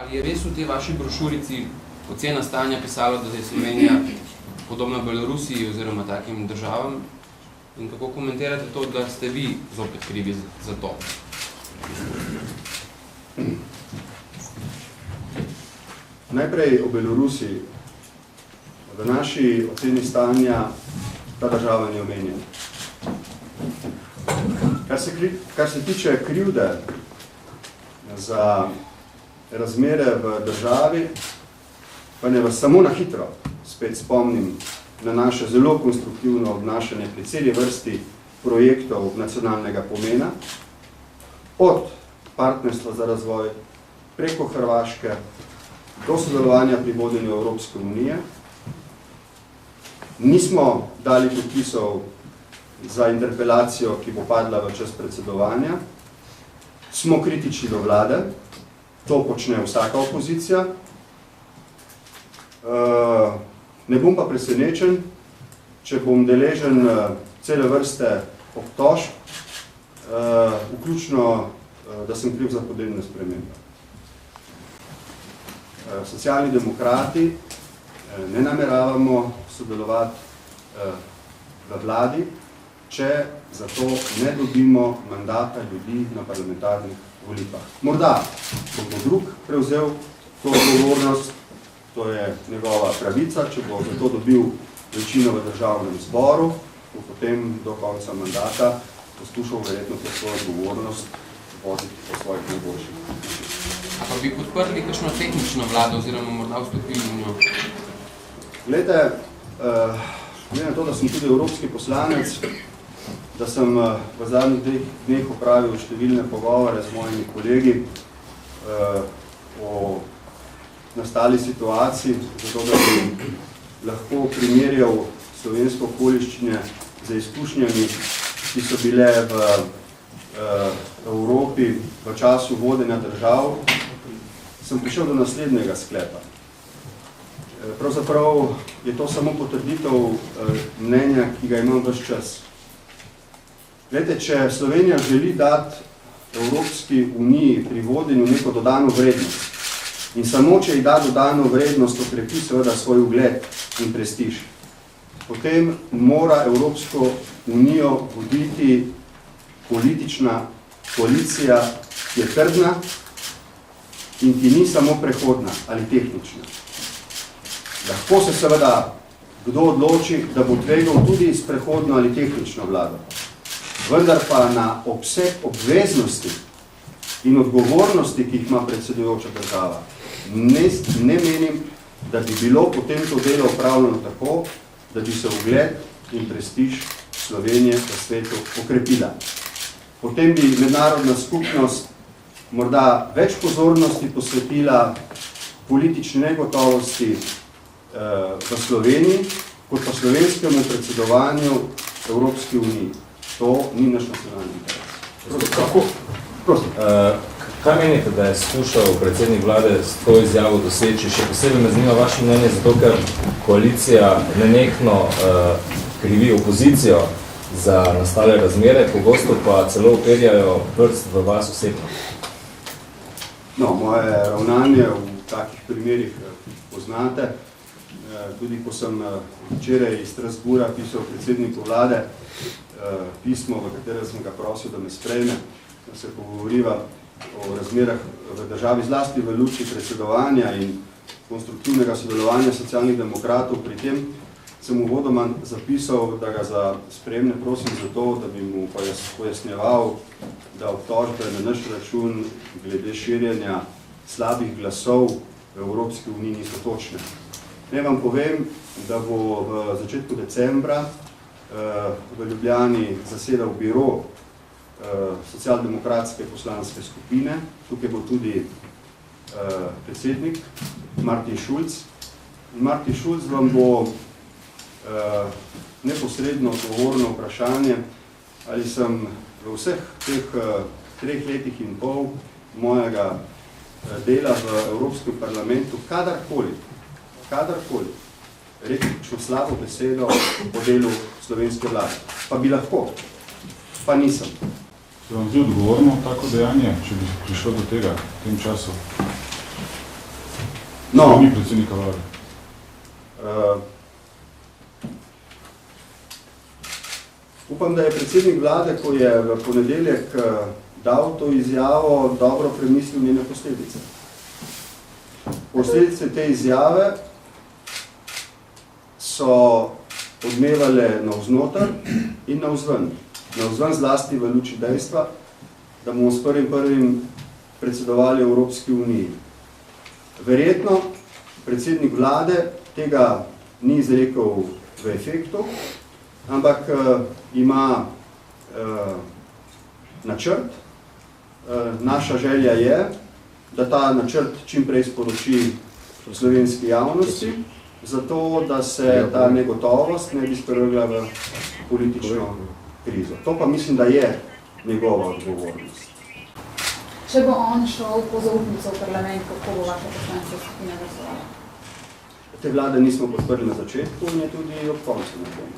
Ali je res v tej vaši brošurici ocena stanja pisalo, da je Slovenija podobna Belorusiji oziroma takim državam? In kako komentirate to, da ste vi zopet krivi za to? Najprej o Belorusiji. V naši oceni stanja ta država ni omenjena. Kar se tiče krivde za razmere v državi, pa ne vas samo na hitro spet spomnim na naše zelo konstruktivno obnašanje pri celi vrsti projektov nacionalnega pomena, od partnerstva za razvoj preko Hrvaške do sodelovanja pri vodenju Evropske unije. Nismo dali podpisov za interpelacijo, ki bo padla v čas predsedovanja. Smo kritični do vlade, to počne vsaka opozicija. Ne bom pa presenečen, če bom deležen cele vrste obtožb, vključno, da sem kriv za podnebne spremembe. Socialni demokrati ne nameravamo sodelovati v vladi, če zato ne dobimo mandata ljudi na parlamentarnih volitvah. Morda bo drug prevzel to odgovornost, to je njegova pravica, če bo zato dobil večino v državnem zboru, bo potem do konca mandata poskušal verjetno to svojo odgovornost voditi po svojih najboljših. A pa bi podprli kakšno tehnično vlado oziroma morda vstopili v njo? Glede, glede na to, da sem tudi evropski poslanec, da sem v zadnjih dneh opravil številne pogovore z mojimi kolegi o nastali situaciji, zato da bi lahko primerjal slovensko okoliščine z izkušnjami, ki so bile v Evropi v času vodenja držav, sem prišel do naslednjega sklepa. Pravzaprav je to samo potrditev mnenja, ki ga imam ves čas. Glede, če Slovenija želi dati Evropski uniji pri vodenju neko dodano vrednost in samo, če ji da dodano vrednost, okrepi seveda svoj ugled in prestiž, potem mora Evropsko unijo voditi politična koalicija, ki je trdna in ki ni samo prehodna ali tehnična. Lahko se seveda kdo odloči, da bo tvegal tudi s prehodno ali tehnično vlado. Vendar pa na obseg obveznosti in odgovornosti, ki jih ima predsedujoča država, ne menim, da bi bilo potem to delo opravljeno tako, da bi se ugled in prestiž Slovenije v svetu okrepila. Potem bi mednarodna skupnost morda več pozornosti posvetila politični negotovosti v Sloveniji, kot pa slovenskemu predsedovanju Evropski uniji. To ni naš nacionalni interes. Prosim. Kaj menite, da je skušal predsednik vlade s to izjavo doseči? Še posebej me zanima vaše mnenje, zato ker koalicija nenehno krivi opozicijo za nastale razmere, pogosto pa celo uperjajo prst v vas osebno. No, moje ravnanje v takih primerih poznate. Tudi ko sem včeraj iz Strasbourga pisal predsedniku vlade pismo, v katerem sem ga prosil, da me sprejme, da se pogovoriva o razmerah v državi, zlasti v luči predsedovanja in konstruktivnega sodelovanja socialnih demokratov. Pri tem sem uvodoma zapisal, da ga za sprejemne prosim za to, da bi mu pojasnjeval, da obtožbe na naš račun glede širjenja slabih glasov v Evropski uniji niso točne. Ne vam povem, da bo v začetku decembra v Ljubljani zasedal biro socialdemokratske poslanske skupine. Tukaj bo tudi predsednik Martin Schulz. Martin Schulz vam bo neposredno odgovoril na vprašanje, ali sem v vseh teh 3 letih in pol mojega dela v Evropskem parlamentu kadarkoli rekel kakšno slabo besedo o delu slovenske vlade. Pa bi lahko, pa nisem. Se vam zdi odgovorno tako dejanje, če bi prišlo do tega v tem času? No. Ni predsednika vlade. Upam, da je predsednik vlade, ko je v ponedeljek dal to izjavo, dobro premislil njene posledice. Posledice te izjave so odmevale navznoter in navzven. Navzven zlasti v luči dejstva, da bomo s 1.1. predsedovali Evropski uniji. Verjetno predsednik vlade tega ni izrekel v efektu, ampak ima načrt. Naša želja je, da ta načrt čim prej sporoči slovenski javnosti, zato da se ta negotovost ne bi sprevrgla v politično krizo. To pa mislim, da je njegova odgovornost. Če bo on šel po zaupnico v parlament, kako bo vaša poslanska skupina glasovala? Te vlade nismo podprli na začetku in je tudi ob koncu na tem.